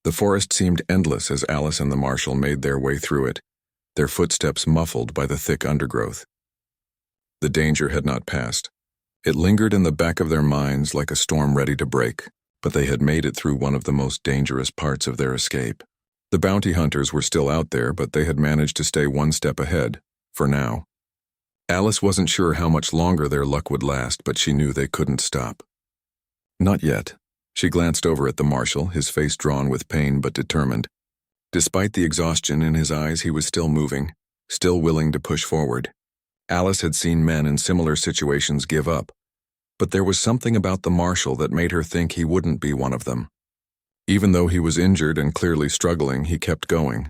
The forest seemed endless as Alice and the Marshal made their way through it, their footsteps muffled by the thick undergrowth. The danger had not passed. It lingered in the back of their minds like a storm ready to break, but they had made it through one of the most dangerous parts of their escape. The bounty hunters were still out there, but they had managed to stay one step ahead, for now. Alice wasn't sure how much longer their luck would last, but she knew they couldn't stop. Not yet. She glanced over at the Marshal, his face drawn with pain but determined. Despite the exhaustion in his eyes, he was still moving, still willing to push forward. Alice had seen men in similar situations give up, but there was something about the Marshal that made her think he wouldn't be one of them. Even though he was injured and clearly struggling, he kept going.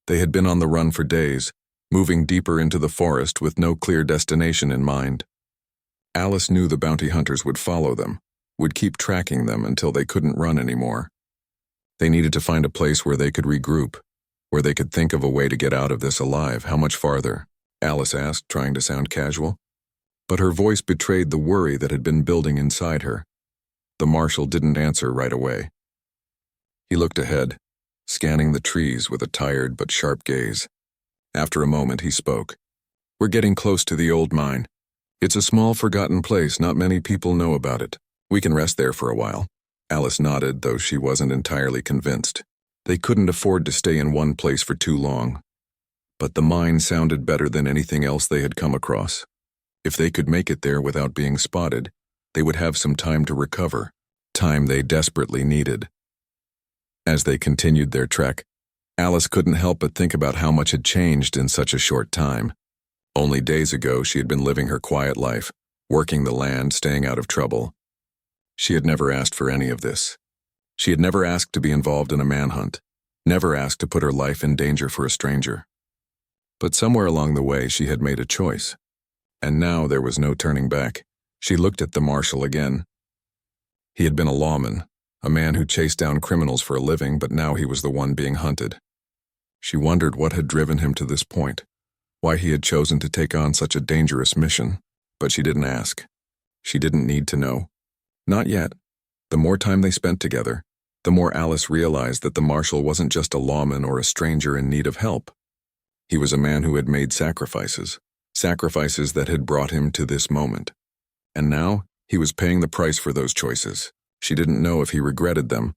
They had been on the run for days, moving deeper into the forest with no clear destination in mind. Alice knew the bounty hunters would follow them, would keep tracking them until they couldn't run anymore. They needed to find a place where they could regroup, where they could think of a way to get out of this alive. How much farther? Alice asked, trying to sound casual. But her voice betrayed the worry that had been building inside her. The Marshal didn't answer right away. He looked ahead, scanning the trees with a tired but sharp gaze. After a moment, he spoke. "We're getting close to the old mine. It's a small, forgotten place. Not many people know about it. We can rest there for a while." Alice nodded, though she wasn't entirely convinced. They couldn't afford to stay in one place for too long. But the mine sounded better than anything else they had come across. If they could make it there without being spotted, they would have some time to recover, time they desperately needed. As they continued their trek, Alice couldn't help but think about how much had changed in such a short time. Only days ago, she had been living her quiet life, working the land, staying out of trouble. She had never asked for any of this. She had never asked to be involved in a manhunt, never asked to put her life in danger for a stranger. But somewhere along the way, she had made a choice. And now there was no turning back. She looked at the Marshal again. He had been a lawman, a man who chased down criminals for a living, but now he was the one being hunted. She wondered what had driven him to this point, why he had chosen to take on such a dangerous mission, but she didn't ask. She didn't need to know. Not yet. The more time they spent together, the more Alice realized that the Marshal wasn't just a lawman or a stranger in need of help. He was a man who had made sacrifices, sacrifices that had brought him to this moment. And now, he was paying the price for those choices. She didn't know if he regretted them,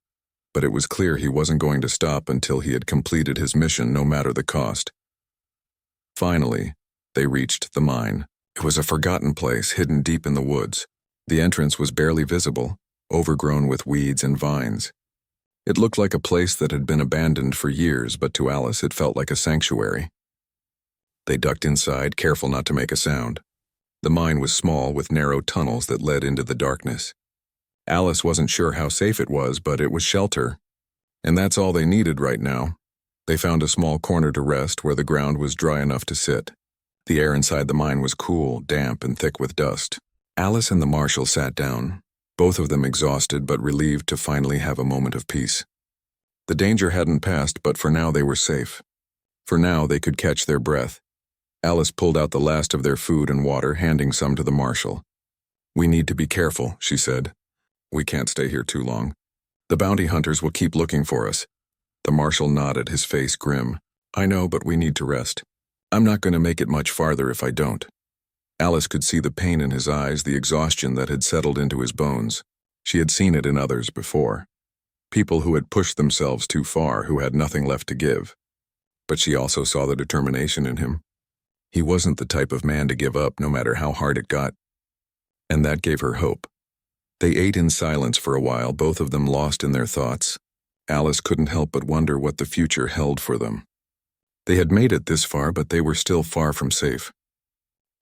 but it was clear he wasn't going to stop until he had completed his mission, no matter the cost. Finally, they reached the mine. It was a forgotten place hidden deep in the woods. The entrance was barely visible, overgrown with weeds and vines. It looked like a place that had been abandoned for years, but to Alice it felt like a sanctuary. They ducked inside, careful not to make a sound. The mine was small, with narrow tunnels that led into the darkness. Alice wasn't sure how safe it was, but it was shelter. And that's all they needed right now. They found a small corner to rest where the ground was dry enough to sit. The air inside the mine was cool, damp, and thick with dust. Alice and the Marshal sat down, both of them exhausted but relieved to finally have a moment of peace. The danger hadn't passed, but for now they were safe. For now they could catch their breath. Alice pulled out the last of their food and water, handing some to the Marshal. "We need to be careful," she said. "We can't stay here too long. The bounty hunters will keep looking for us." The Marshal nodded, his face grim. "I know, but we need to rest. I'm not going to make it much farther if I don't." Alice could see the pain in his eyes, the exhaustion that had settled into his bones. She had seen it in others before. People who had pushed themselves too far, who had nothing left to give. But she also saw the determination in him. He wasn't the type of man to give up, no matter how hard it got. And that gave her hope. They ate in silence for a while, both of them lost in their thoughts. Alice couldn't help but wonder what the future held for them. They had made it this far, but they were still far from safe.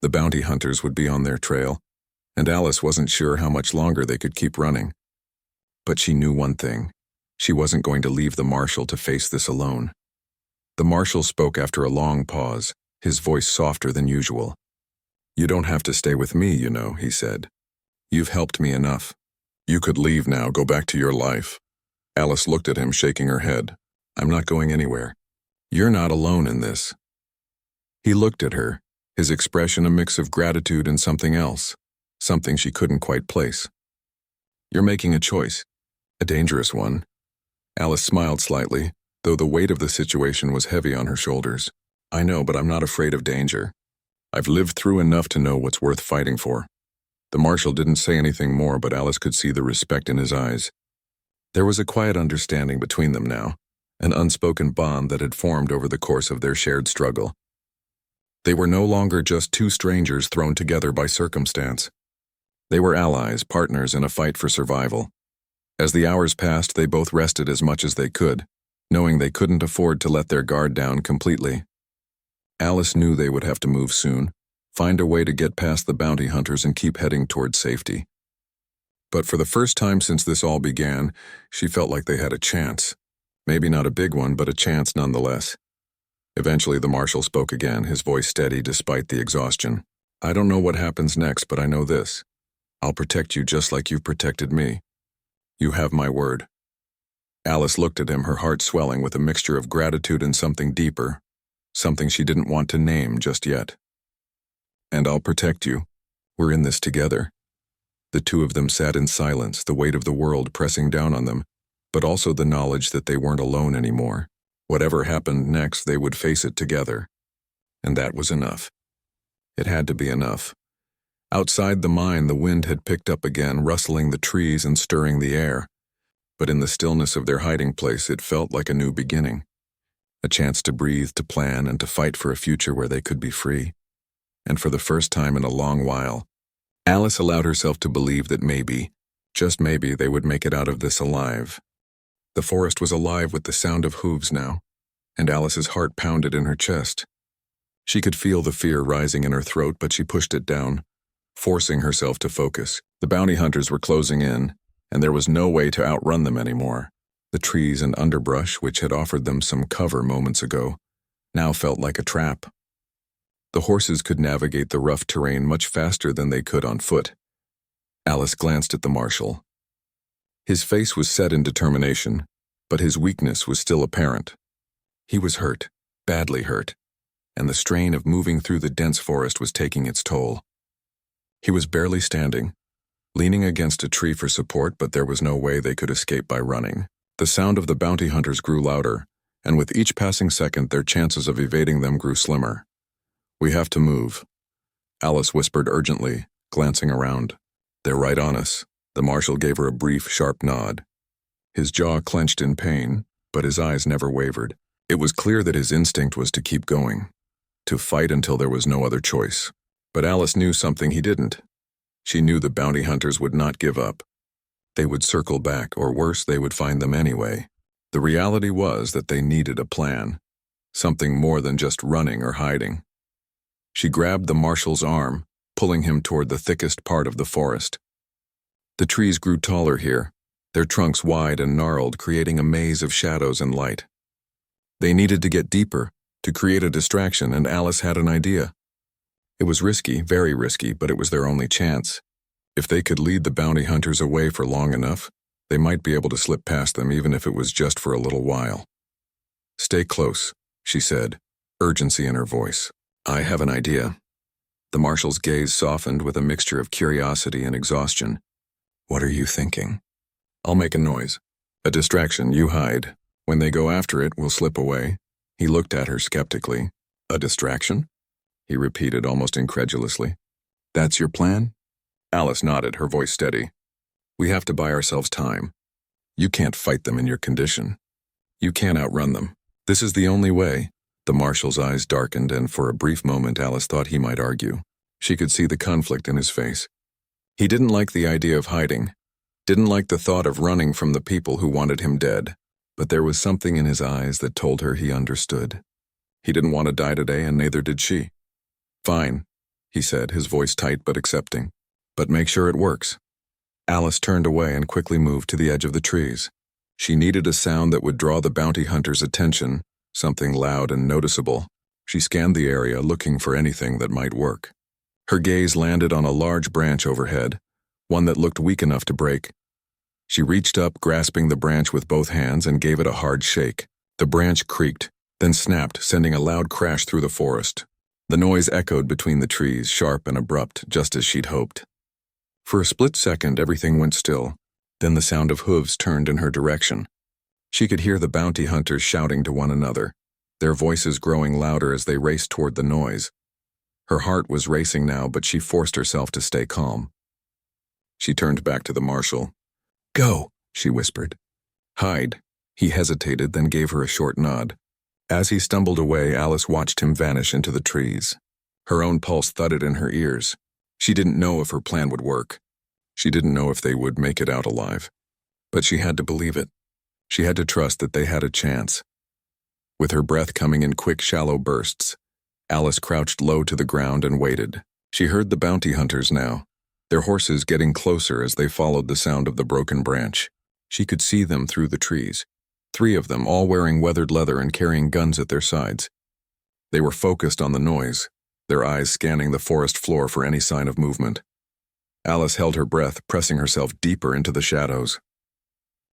The bounty hunters would be on their trail, and Alice wasn't sure how much longer they could keep running. But she knew one thing. She wasn't going to leave the Marshal to face this alone. The Marshal spoke after a long pause, his voice softer than usual. "You don't have to stay with me, you know," he said. "You've helped me enough. You could leave now, go back to your life." Alice looked at him, shaking her head. "I'm not going anywhere. You're not alone in this." He looked at her, his expression a mix of gratitude and something else, something she couldn't quite place. "You're making a choice, a dangerous one. Alice smiled slightly, though the weight of the situation was heavy on her shoulders. I know, but I'm not afraid of danger. I've lived through enough to know what's worth fighting for. The Marshal didn't say anything more, but Alice could see the respect in his eyes. There was a quiet understanding between them now, an unspoken bond that had formed over the course of their shared struggle. They were no longer just two strangers thrown together by circumstance. They were allies, partners in a fight for survival. As the hours passed, they both rested as much as they could, knowing they couldn't afford to let their guard down completely. Alice knew they would have to move soon, find a way to get past the bounty hunters and keep heading toward safety. But for the first time since this all began, she felt like they had a chance. Maybe not a big one, but a chance nonetheless. Eventually, the Marshal spoke again, his voice steady despite the exhaustion. I don't know what happens next, but I know this. I'll protect you just like you've protected me. You have my word. Alice looked at him, her heart swelling with a mixture of gratitude and something deeper, something she didn't want to name just yet. And I'll protect you. We're in this together. The two of them sat in silence, the weight of the world pressing down on them, but also the knowledge that they weren't alone anymore. Whatever happened next, they would face it together. And that was enough. It had to be enough. Outside the mine, the wind had picked up again, rustling the trees and stirring the air. But in the stillness of their hiding place, it felt like a new beginning. A chance to breathe, to plan, and to fight for a future where they could be free. And for the first time in a long while, Alice allowed herself to believe that maybe, just maybe, they would make it out of this alive. The forest was alive with the sound of hooves now, and Alice's heart pounded in her chest. She could feel the fear rising in her throat, but she pushed it down, forcing herself to focus. The bounty hunters were closing in, and there was no way to outrun them anymore. The trees and underbrush, which had offered them some cover moments ago, now felt like a trap. The horses could navigate the rough terrain much faster than they could on foot. Alice glanced at the Marshal. His face was set in determination, but his weakness was still apparent. He was hurt, badly hurt, and the strain of moving through the dense forest was taking its toll. He was barely standing, leaning against a tree for support, but there was no way they could escape by running. The sound of the bounty hunters grew louder, and with each passing second their chances of evading them grew slimmer. We have to move, Alice whispered urgently, glancing around. They're right on us. The Marshal gave her a brief, sharp nod. His jaw clenched in pain, but his eyes never wavered. It was clear that his instinct was to keep going, to fight until there was no other choice. But Alice knew something he didn't. She knew the bounty hunters would not give up. They would circle back, or worse, they would find them anyway. The reality was that they needed a plan, something more than just running or hiding. She grabbed the Marshal's arm, pulling him toward the thickest part of the forest. The trees grew taller here, their trunks wide and gnarled, creating a maze of shadows and light. They needed to get deeper, to create a distraction, and Alice had an idea. It was risky, very risky, but it was their only chance. If they could lead the bounty hunters away for long enough, they might be able to slip past them even if it was just for a little while. Stay close, she said, urgency in her voice. I have an idea. The Marshal's gaze softened with a mixture of curiosity and exhaustion. What are you thinking? I'll make a noise. A distraction, you hide. When they go after it, we'll slip away. He looked at her skeptically. A distraction? He repeated almost incredulously. That's your plan? Alice nodded, her voice steady. We have to buy ourselves time. You can't fight them in your condition. You can't outrun them. This is the only way. The Marshal's eyes darkened, and for a brief moment Alice thought he might argue. She could see the conflict in his face. He didn't like the idea of hiding, didn't like the thought of running from the people who wanted him dead, but there was something in his eyes that told her he understood. He didn't want to die today, and neither did she. Fine, he said, his voice tight but accepting. But make sure it works. Alice turned away and quickly moved to the edge of the trees. She needed a sound that would draw the bounty hunter's attention, something loud and noticeable. She scanned the area, looking for anything that might work. Her gaze landed on a large branch overhead, one that looked weak enough to break. She reached up, grasping the branch with both hands, and gave it a hard shake. The branch creaked, then snapped, sending a loud crash through the forest. The noise echoed between the trees, sharp and abrupt, just as she'd hoped. For a split second, everything went still. Then the sound of hooves turned in her direction. She could hear the bounty hunters shouting to one another, their voices growing louder as they raced toward the noise. Her heart was racing now, but she forced herself to stay calm. She turned back to the Marshal. "Go," she whispered. "Hide." He hesitated, then gave her a short nod. As he stumbled away, Alice watched him vanish into the trees. Her own pulse thudded in her ears. She didn't know if her plan would work. She didn't know if they would make it out alive. But she had to believe it. She had to trust that they had a chance. With her breath coming in quick, shallow bursts, Alice crouched low to the ground and waited. She heard the bounty hunters now, their horses getting closer as they followed the sound of the broken branch. She could see them through the trees. 3 of them, all wearing weathered leather and carrying guns at their sides. They were focused on the noise, their eyes scanning the forest floor for any sign of movement. Alice held her breath, pressing herself deeper into the shadows.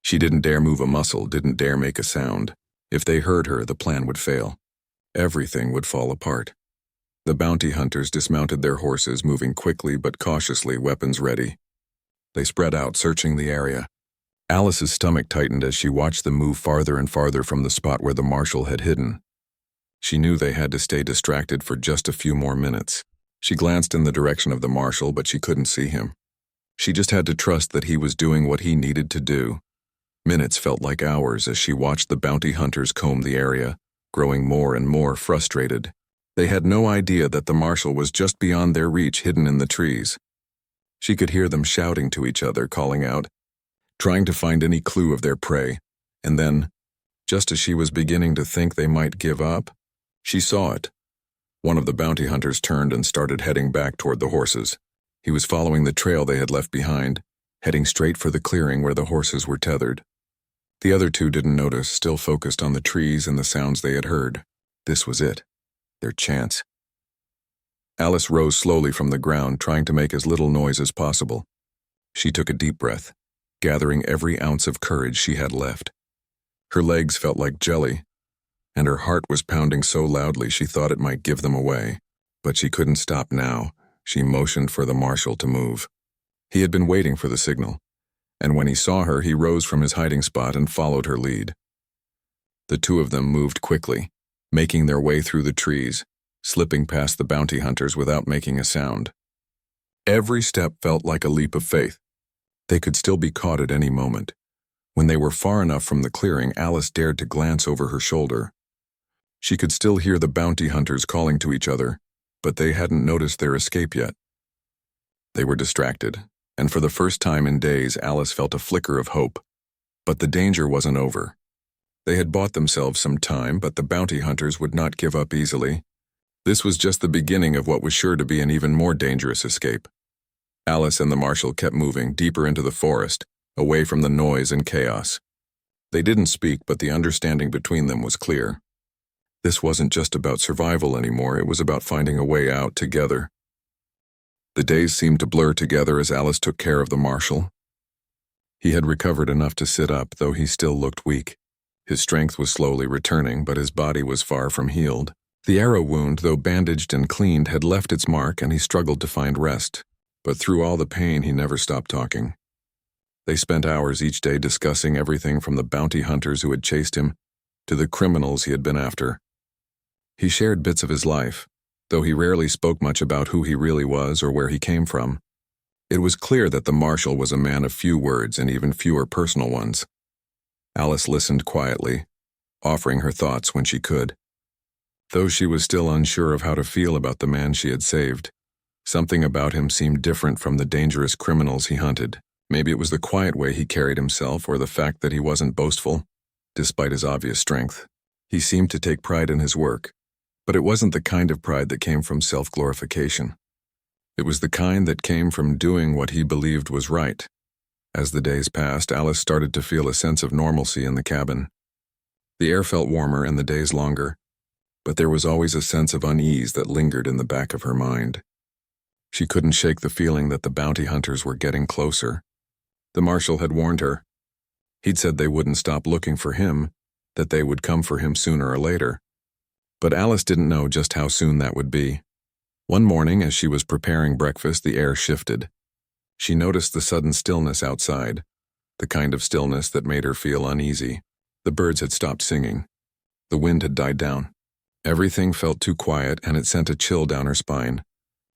She didn't dare move a muscle, didn't dare make a sound. If they heard her, the plan would fail. Everything would fall apart. The bounty hunters dismounted their horses, moving quickly but cautiously, weapons ready. They spread out, searching the area. Alice's stomach tightened as she watched them move farther and farther from the spot where the Marshal had hidden. She knew they had to stay distracted for just a few more minutes. She glanced in the direction of the Marshal, but she couldn't see him. She just had to trust that he was doing what he needed to do. Minutes felt like hours as she watched the bounty hunters comb the area, growing more and more frustrated. They had no idea that the Marshal was just beyond their reach, hidden in the trees. She could hear them shouting to each other, calling out, trying to find any clue of their prey. And then, just as she was beginning to think they might give up, she saw it. One of the bounty hunters turned and started heading back toward the horses. He was following the trail they had left behind, heading straight for the clearing where the horses were tethered. The other 2 didn't notice, still focused on the trees and the sounds they had heard. This was it. Their chance. Alice rose slowly from the ground, trying to make as little noise as possible. She took a deep breath, gathering every ounce of courage she had left. Her legs felt like jelly, and her heart was pounding so loudly she thought it might give them away. But she couldn't stop now. She motioned for the Marshal to move. He had been waiting for the signal, and when he saw her, he rose from his hiding spot and followed her lead. The 2 of them moved quickly, making their way through the trees, slipping past the bounty hunters without making a sound. Every step felt like a leap of faith. They could still be caught at any moment. When they were far enough from the clearing, Alice dared to glance over her shoulder. She could still hear the bounty hunters calling to each other, but they hadn't noticed their escape yet. They were distracted, and for the first time in days, Alice felt a flicker of hope. But the danger wasn't over. They had bought themselves some time, but the bounty hunters would not give up easily. This was just the beginning of what was sure to be an even more dangerous escape. Alice and the Marshal kept moving deeper into the forest, away from the noise and chaos. They didn't speak, but the understanding between them was clear. This wasn't just about survival anymore, it was about finding a way out together. The days seemed to blur together as Alice took care of the Marshal. He had recovered enough to sit up, though he still looked weak. His strength was slowly returning, but his body was far from healed. The arrow wound, though bandaged and cleaned, had left its mark, and he struggled to find rest. But through all the pain, he never stopped talking. They spent hours each day discussing everything from the bounty hunters who had chased him to the criminals he had been after. He shared bits of his life, though he rarely spoke much about who he really was or where he came from. It was clear that the Marshal was a man of few words and even fewer personal ones. Alice listened quietly, offering her thoughts when she could. Though she was still unsure of how to feel about the man she had saved, something about him seemed different from the dangerous criminals he hunted. Maybe it was the quiet way he carried himself or the fact that he wasn't boastful, despite his obvious strength. He seemed to take pride in his work, but it wasn't the kind of pride that came from self-glorification. It was the kind that came from doing what he believed was right. As the days passed, Alice started to feel a sense of normalcy in the cabin. The air felt warmer and the days longer, but there was always a sense of unease that lingered in the back of her mind. She couldn't shake the feeling that the bounty hunters were getting closer. The Marshal had warned her. He'd said they wouldn't stop looking for him, that they would come for him sooner or later. But Alice didn't know just how soon that would be. One morning, as she was preparing breakfast, the air shifted. She noticed the sudden stillness outside, the kind of stillness that made her feel uneasy. The birds had stopped singing. The wind had died down. Everything felt too quiet, and it sent a chill down her spine.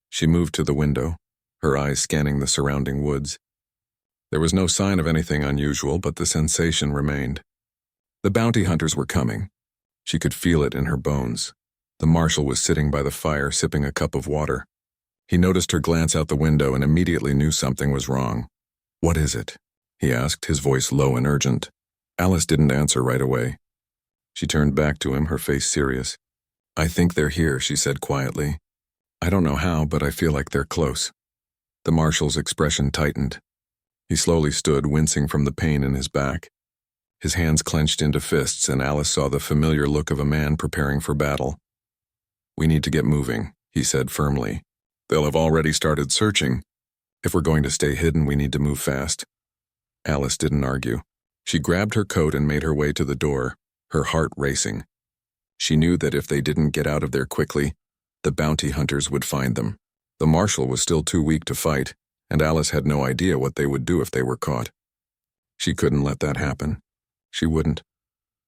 She moved to the window, her eyes scanning the surrounding woods. There was no sign of anything unusual, but the sensation remained. The bounty hunters were coming. She could feel it in her bones. The marshal was sitting by the fire, sipping a cup of water. He noticed her glance out the window and immediately knew something was wrong. "What is it?" he asked, his voice low and urgent. Alice didn't answer right away. She turned back to him, her face serious. "I think they're here," she said quietly. "I don't know how, but I feel like they're close." The marshal's expression tightened. He slowly stood, wincing from the pain in his back. His hands clenched into fists, and Alice saw the familiar look of a man preparing for battle. "We need to get moving," he said firmly. "They'll have already started searching. If we're going to stay hidden, we need to move fast." Alice didn't argue. She grabbed her coat and made her way to the door, her heart racing. She knew that if they didn't get out of there quickly, the bounty hunters would find them. The marshal was still too weak to fight, and Alice had no idea what they would do if they were caught. She couldn't let that happen. She wouldn't.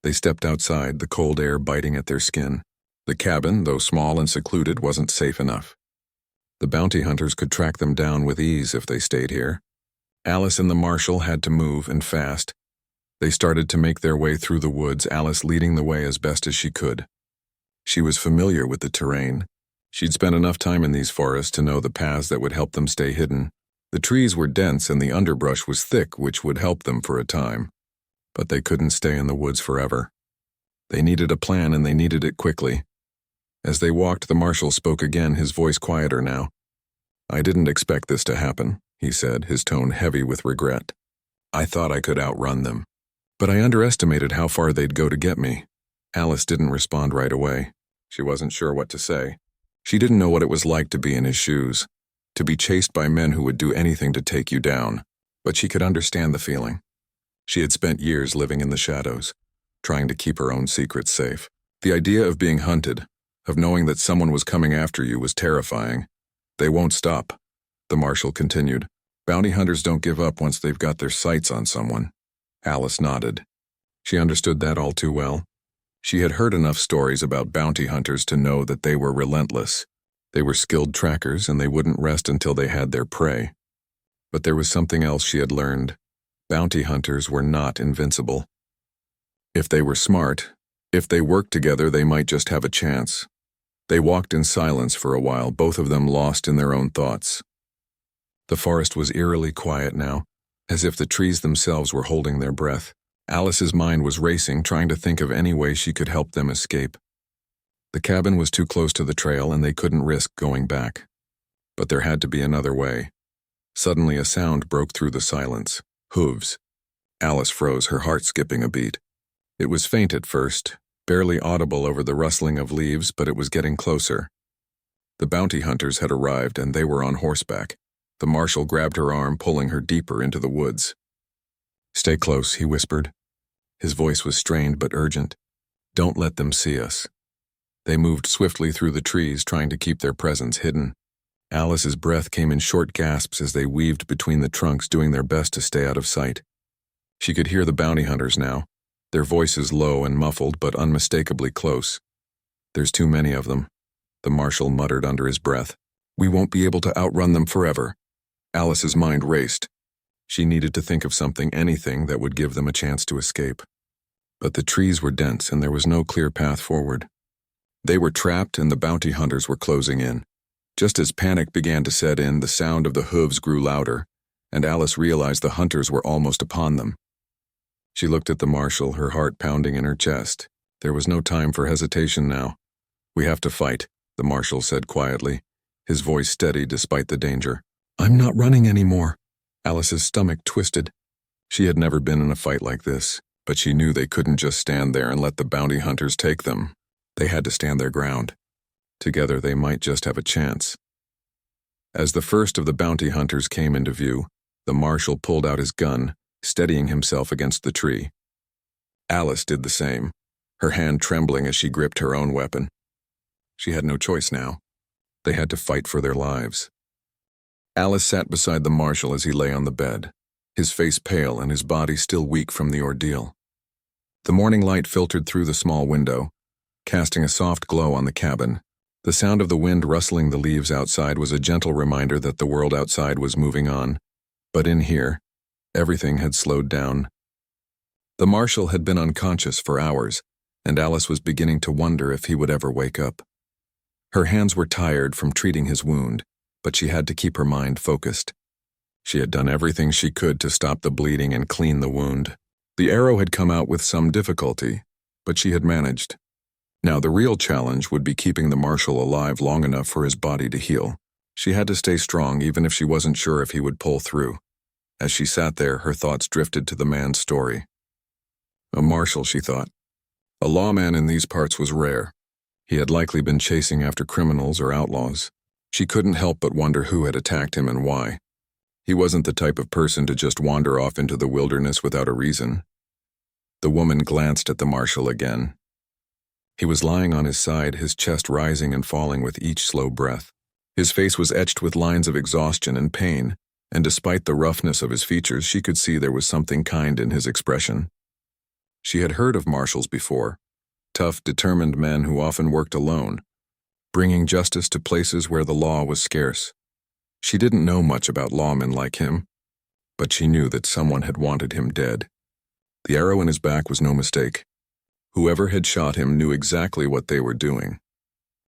They stepped outside, the cold air biting at their skin. The cabin, though small and secluded, wasn't safe enough. The bounty hunters could track them down with ease if they stayed here. Alice and the marshal had to move, and fast. They started to make their way through the woods, Alice leading the way as best as she could. She was familiar with the terrain. She'd spent enough time in these forests to know the paths that would help them stay hidden. The trees were dense and the underbrush was thick, which would help them for a time. But they couldn't stay in the woods forever. They needed a plan, and they needed it quickly. As they walked, the marshal spoke again, his voice quieter now. "I didn't expect this to happen," he said, his tone heavy with regret. "I thought I could outrun them. But I underestimated how far they'd go to get me." Alice didn't respond right away. She wasn't sure what to say. She didn't know what it was like to be in his shoes, to be chased by men who would do anything to take you down. But she could understand the feeling. She had spent years living in the shadows, trying to keep her own secrets safe. The idea of being hunted, of knowing that someone was coming after you, was terrifying. "They won't stop," the marshal continued. "Bounty hunters don't give up once they've got their sights on someone." Alice nodded. She understood that all too well. She had heard enough stories about bounty hunters to know that they were relentless. They were skilled trackers, and they wouldn't rest until they had their prey. But there was something else she had learned. Bounty hunters were not invincible. If they were smart, if they worked together, they might just have a chance. They walked in silence for a while, both of them lost in their own thoughts. The forest was eerily quiet now, as if the trees themselves were holding their breath. Alice's mind was racing, trying to think of any way she could help them escape. The cabin was too close to the trail, and they couldn't risk going back. But there had to be another way. Suddenly a sound broke through the silence. Hooves. Alice froze, her heart skipping a beat. It was faint at first, barely audible over the rustling of leaves, but it was getting closer. The bounty hunters had arrived, and they were on horseback. The marshal grabbed her arm, pulling her deeper into the woods. "Stay close," he whispered. His voice was strained but urgent. "Don't let them see us." They moved swiftly through the trees, trying to keep their presence hidden. Alice's breath came in short gasps as they weaved between the trunks, doing their best to stay out of sight. She could hear the bounty hunters now, their voices low and muffled but unmistakably close. "There's too many of them," the marshal muttered under his breath. "We won't be able to outrun them forever." Alice's mind raced. She needed to think of something, anything, that would give them a chance to escape. But the trees were dense, and there was no clear path forward. They were trapped, and the bounty hunters were closing in. Just as panic began to set in, the sound of the hooves grew louder, and Alice realized the hunters were almost upon them. She looked at the marshal, her heart pounding in her chest. There was no time for hesitation now. "We have to fight," the marshal said quietly, his voice steady despite the danger. "I'm not running anymore." Alice's stomach twisted. She had never been in a fight like this, but she knew they couldn't just stand there and let the bounty hunters take them. They had to stand their ground. Together they might just have a chance. As the first of the bounty hunters came into view, the marshal pulled out his gun, steadying himself against the tree. Alice did the same, her hand trembling as she gripped her own weapon. She had no choice now. They had to fight for their lives. Alice sat beside the marshal as he lay on the bed, his face pale and his body still weak from the ordeal. The morning light filtered through the small window, casting a soft glow on the cabin. The sound of the wind rustling the leaves outside was a gentle reminder that the world outside was moving on. But in here, everything had slowed down. The Marshal had been unconscious for hours, and Alice was beginning to wonder if he would ever wake up. Her hands were tired from treating his wound, but she had to keep her mind focused. She had done everything she could to stop the bleeding and clean the wound. The arrow had come out with some difficulty, but she had managed. Now the real challenge would be keeping the Marshal alive long enough for his body to heal. She had to stay strong even if she wasn't sure if he would pull through. As she sat there, her thoughts drifted to the man's story. A Marshal, she thought. A lawman in these parts was rare. He had likely been chasing after criminals or outlaws. She couldn't help but wonder who had attacked him and why. He wasn't the type of person to just wander off into the wilderness without a reason. The woman glanced at the Marshal again. He was lying on his side, his chest rising and falling with each slow breath. His face was etched with lines of exhaustion and pain, and despite the roughness of his features, she could see there was something kind in his expression. She had heard of Marshals before, tough, determined men who often worked alone, bringing justice to places where the law was scarce. She didn't know much about lawmen like him, but she knew that someone had wanted him dead. The arrow in his back was no mistake. Whoever had shot him knew exactly what they were doing.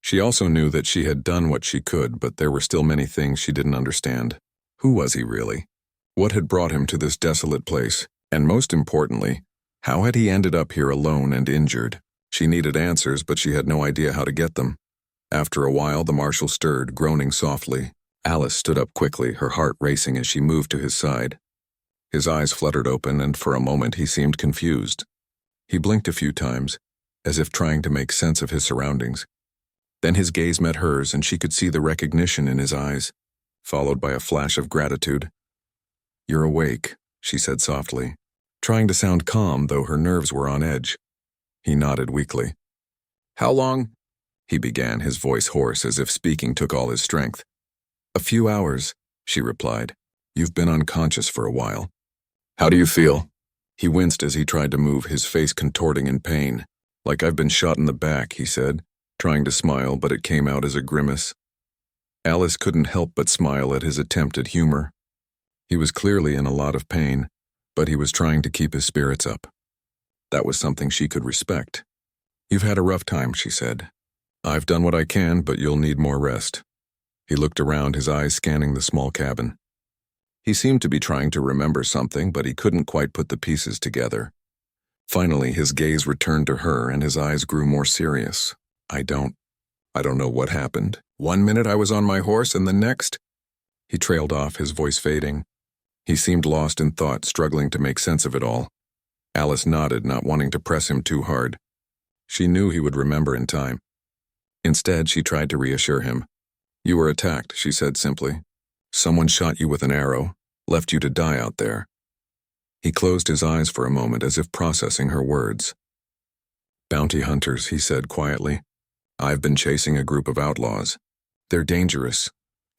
She also knew that she had done what she could, but there were still many things she didn't understand. Who was he really? What had brought him to this desolate place? And most importantly, how had he ended up here alone and injured? She needed answers, but she had no idea how to get them. After a while, the Marshal stirred, groaning softly. Alice stood up quickly, her heart racing as she moved to his side. His eyes fluttered open, and for a moment he seemed confused. He blinked a few times, as if trying to make sense of his surroundings. Then his gaze met hers, and she could see the recognition in his eyes, followed by a flash of gratitude. "You're awake," she said softly, trying to sound calm, though her nerves were on edge. He nodded weakly. "How long?" he began, his voice hoarse, as if speaking took all his strength. "A few hours," she replied. "You've been unconscious for a while." "How do you feel?" He winced as he tried to move, his face contorting in pain. "Like I've been shot in the back," he said, trying to smile, but it came out as a grimace. Alice couldn't help but smile at his attempt at humor. He was clearly in a lot of pain, but he was trying to keep his spirits up. That was something she could respect. "You've had a rough time," she said. "I've done what I can, but you'll need more rest." He looked around, his eyes scanning the small cabin. He seemed to be trying to remember something, but he couldn't quite put the pieces together. Finally, his gaze returned to her, and his eyes grew more serious. I don't know what happened. One minute I was on my horse, and the next—" He trailed off, his voice fading. He seemed lost in thought, struggling to make sense of it all. Alice nodded, not wanting to press him too hard. She knew he would remember in time. Instead, she tried to reassure him. "You were attacked," she said simply. "Someone shot you with an arrow, left you to die out there." He closed his eyes for a moment, as if processing her words. "Bounty hunters," he said quietly. "I've been chasing a group of outlaws. They're dangerous."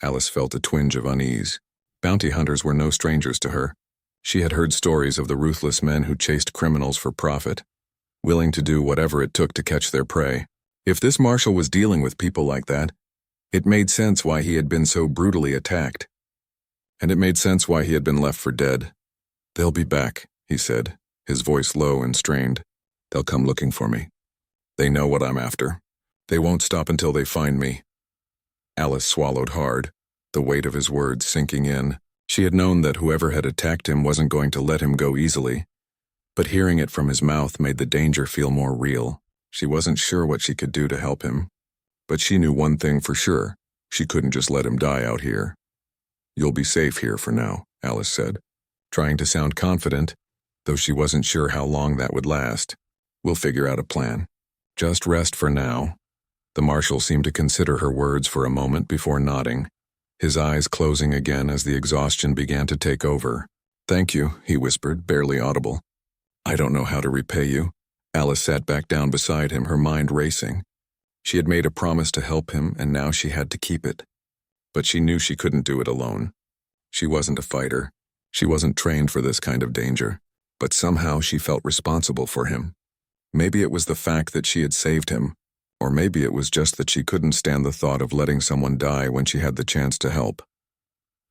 Alice felt a twinge of unease. Bounty hunters were no strangers to her. She had heard stories of the ruthless men who chased criminals for profit, willing to do whatever it took to catch their prey. If this Marshal was dealing with people like that, it made sense why he had been so brutally attacked. And it made sense why he had been left for dead. "They'll be back," he said, his voice low and strained. "They'll come looking for me. They know what I'm after. They won't stop until they find me." Alice swallowed hard, the weight of his words sinking in. She had known that whoever had attacked him wasn't going to let him go easily, but hearing it from his mouth made the danger feel more real. She wasn't sure what she could do to help him, but she knew one thing for sure: she couldn't just let him die out here. "You'll be safe here for now," Alice said, trying to sound confident, though she wasn't sure how long that would last. "We'll figure out a plan. Just rest for now." The Marshal seemed to consider her words for a moment before nodding, his eyes closing again as the exhaustion began to take over. "Thank you," he whispered, barely audible. "I don't know how to repay you." Alice sat back down beside him, her mind racing. She had made a promise to help him, and now she had to keep it. But she knew she couldn't do it alone. She wasn't a fighter. She wasn't trained for this kind of danger. But somehow she felt responsible for him. Maybe it was the fact that she had saved him, or maybe it was just that she couldn't stand the thought of letting someone die when she had the chance to help.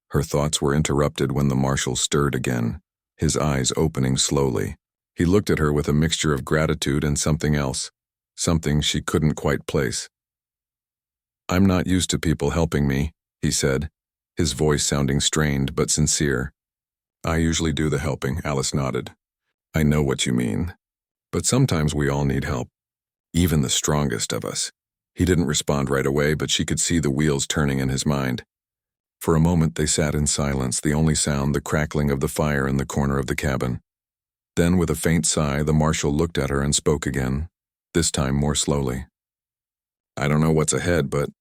Her thoughts were interrupted when the Marshal stirred again, his eyes opening slowly. He looked at her with a mixture of gratitude and something else, something she couldn't quite place. "I'm not used to people helping me," he said, his voice sounding strained but sincere. "I usually do the helping," Alice nodded. "I know what you mean. But sometimes we all need help. Even the strongest of us." He didn't respond right away, but she could see the wheels turning in his mind. For a moment they sat in silence, the only sound the crackling of the fire in the corner of the cabin. Then, with a faint sigh, the Marshal looked at her and spoke again, this time more slowly. "I don't know what's ahead, but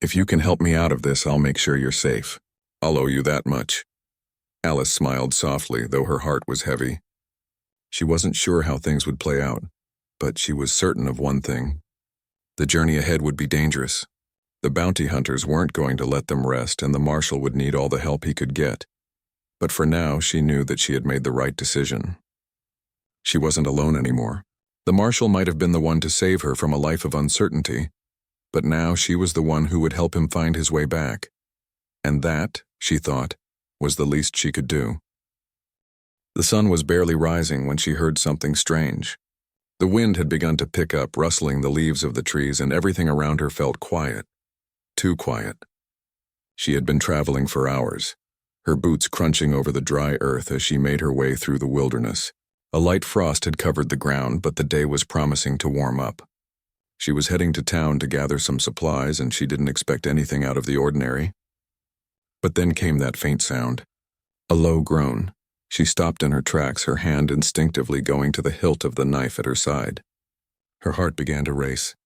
if you can help me out of this, I'll make sure you're safe. I'll owe you that much." Alice smiled softly, though her heart was heavy. She wasn't sure how things would play out, but she was certain of one thing. The journey ahead would be dangerous. The bounty hunters weren't going to let them rest, and the Marshal would need all the help he could get. But for now, she knew that she had made the right decision. She wasn't alone anymore. The Marshal might have been the one to save her from a life of uncertainty, but now she was the one who would help him find his way back. And that, she thought, was the least she could do. The sun was barely rising when she heard something strange. The wind had begun to pick up, rustling the leaves of the trees, and everything around her felt quiet. Too quiet. She had been traveling for hours, her boots crunching over the dry earth as she made her way through the wilderness. A light frost had covered the ground, but the day was promising to warm up. She was heading to town to gather some supplies, and she didn't expect anything out of the ordinary. But then came that faint sound, a low groan. She stopped in her tracks, her hand instinctively going to the hilt of the knife at her side. Her heart began to race.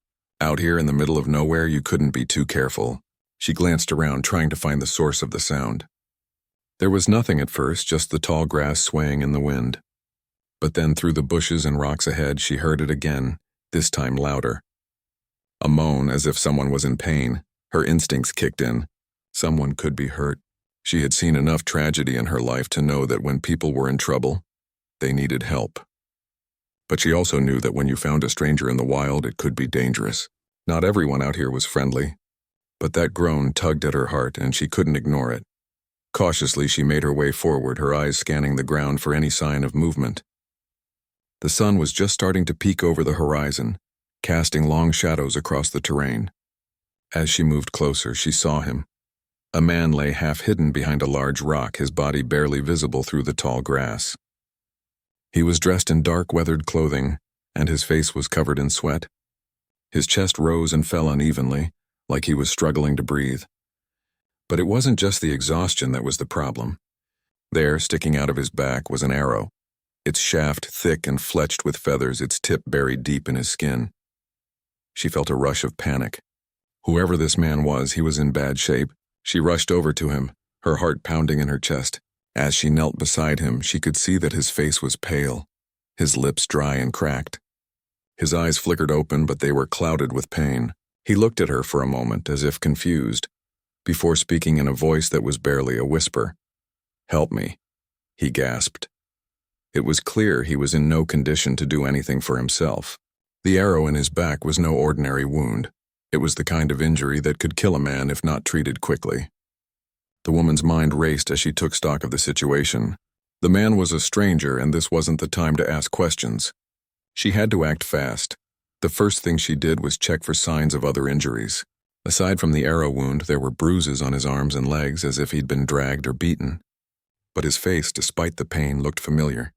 Out here in the middle of nowhere, you couldn't be too careful. She glanced around, trying to find the source of the sound. There was nothing at first, just the tall grass swaying in the wind. But then through the bushes and rocks ahead, she heard it again, this time louder. A moan, as if someone was in pain. Her instincts kicked in. Someone could be hurt. She had seen enough tragedy in her life to know that when people were in trouble, they needed help. But she also knew that when you found a stranger in the wild, it could be dangerous. Not everyone out here was friendly. But that groan tugged at her heart, and she couldn't ignore it. Cautiously, she made her way forward, her eyes scanning the ground for any sign of movement. The sun was just starting to peek over the horizon, casting long shadows across the terrain. As she moved closer, she saw him. A man lay half hidden behind a large rock, his body barely visible through the tall grass. He was dressed in dark, weathered clothing, and his face was covered in sweat. His chest rose and fell unevenly, like he was struggling to breathe. But it wasn't just the exhaustion that was the problem. There, sticking out of his back, was an arrow, its shaft thick and fletched with feathers, its tip buried deep in his skin. She felt a rush of panic. Whoever this man was, he was in bad shape. She rushed over to him, her heart pounding in her chest. As she knelt beside him, she could see that his face was pale, his lips dry and cracked. His eyes flickered open, but they were clouded with pain. He looked at her for a moment, as if confused, before speaking in a voice that was barely a whisper. "Help me," he gasped. It was clear he was in no condition to do anything for himself. The arrow in his back was no ordinary wound. It was the kind of injury that could kill a man if not treated quickly. The woman's mind raced as she took stock of the situation. The man was a stranger, and this wasn't the time to ask questions. She had to act fast. The first thing she did was check for signs of other injuries. Aside from the arrow wound, there were bruises on his arms and legs, as if he'd been dragged or beaten. But his face, despite the pain, looked familiar.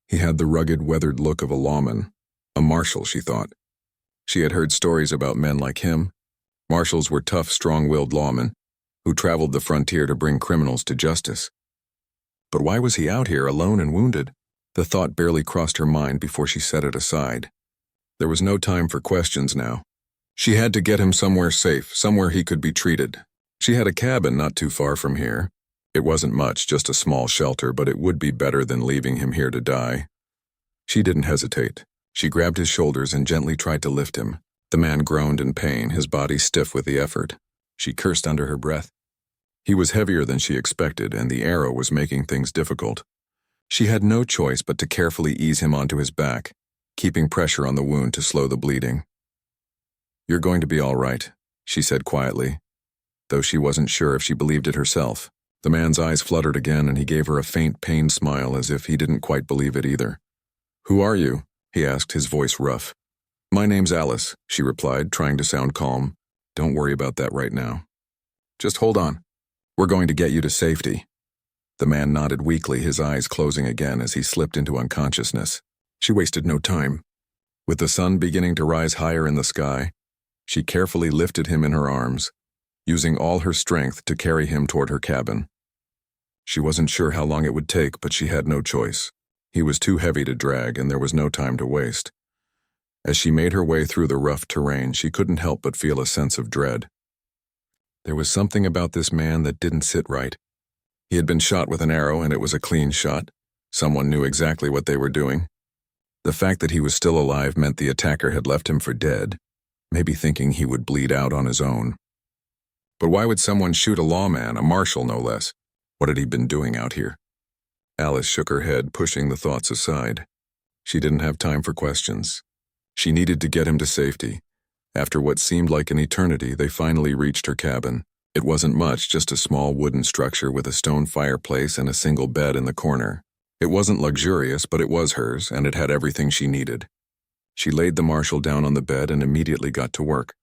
He had the rugged, weathered look of a lawman. A marshal, she thought. She had heard stories about men like him. Marshals were tough, strong-willed lawmen who traveled the frontier to bring criminals to justice. But why was he out here, alone and wounded? The thought barely crossed her mind before she set it aside. There was no time for questions now. She had to get him somewhere safe, somewhere he could be treated. She had a cabin not too far from here. It wasn't much, just a small shelter, but it would be better than leaving him here to die. She didn't hesitate. She grabbed his shoulders and gently tried to lift him. The man groaned in pain, his body stiff with the effort. She cursed under her breath. He was heavier than she expected, and the arrow was making things difficult. She had no choice but to carefully ease him onto his back. keeping pressure on the wound to slow the bleeding. "You're going to be all right," she said quietly, though she wasn't sure if she believed it herself. The man's eyes fluttered again, and he gave her a faint, pained smile as if he didn't quite believe it either. "Who are you?" he asked, his voice rough. "My name's Alice," she replied, trying to sound calm. "Don't worry about that right now. Just hold on. We're going to get you to safety." The man nodded weakly, his eyes closing again as he slipped into unconsciousness. She wasted no time. With the sun beginning to rise higher in the sky, she carefully lifted him in her arms, using all her strength to carry him toward her cabin. She wasn't sure how long it would take, but she had no choice. He was too heavy to drag, and there was no time to waste. As she made her way through the rough terrain, she couldn't help but feel a sense of dread. There was something about this man that didn't sit right. He had been shot with an arrow, and it was a clean shot. Someone knew exactly what they were doing. The fact that he was still alive meant the attacker had left him for dead, maybe thinking he would bleed out on his own. But why would someone shoot a lawman, a marshal no less? What had he been doing out here? Alice shook her head, pushing the thoughts aside. She didn't have time for questions. She needed to get him to safety. After what seemed like an eternity, they finally reached her cabin. It wasn't much, just a small wooden structure with a stone fireplace and a single bed in the corner. It wasn't luxurious, but it was hers, and it had everything she needed. She laid the marshal down on the bed and immediately got to work,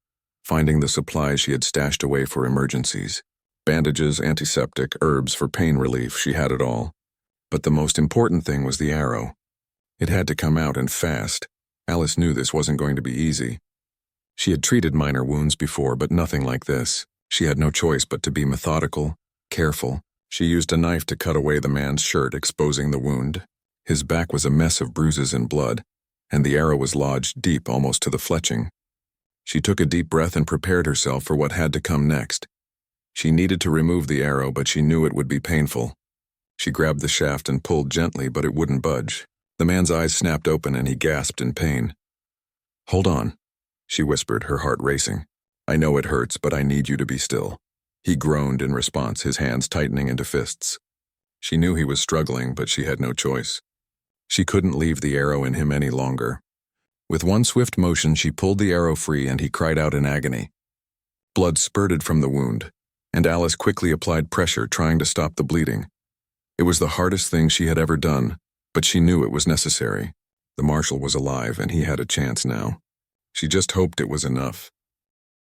finding the supplies she had stashed away for emergencies. Bandages, antiseptic, herbs for pain relief, she had it all. But the most important thing was the arrow. It had to come out, and fast. Alice knew this wasn't going to be easy. She had treated minor wounds before, but nothing like this. She had no choice but to be methodical, careful. She used a knife to cut away the man's shirt, exposing the wound. His back was a mess of bruises and blood, and the arrow was lodged deep, almost to the fletching. She took a deep breath and prepared herself for what had to come next. She needed to remove the arrow, but she knew it would be painful. She grabbed the shaft and pulled gently, but it wouldn't budge. The man's eyes snapped open and he gasped in pain. "Hold on," she whispered, her heart racing. "I know it hurts, but I need you to be still." He groaned in response, his hands tightening into fists. She knew he was struggling, but she had no choice. She couldn't leave the arrow in him any longer. With one swift motion, she pulled the arrow free and he cried out in agony. Blood spurted from the wound, and Alice quickly applied pressure, trying to stop the bleeding. It was the hardest thing she had ever done, but she knew it was necessary. The marshal was alive, and he had a chance now. She just hoped it was enough.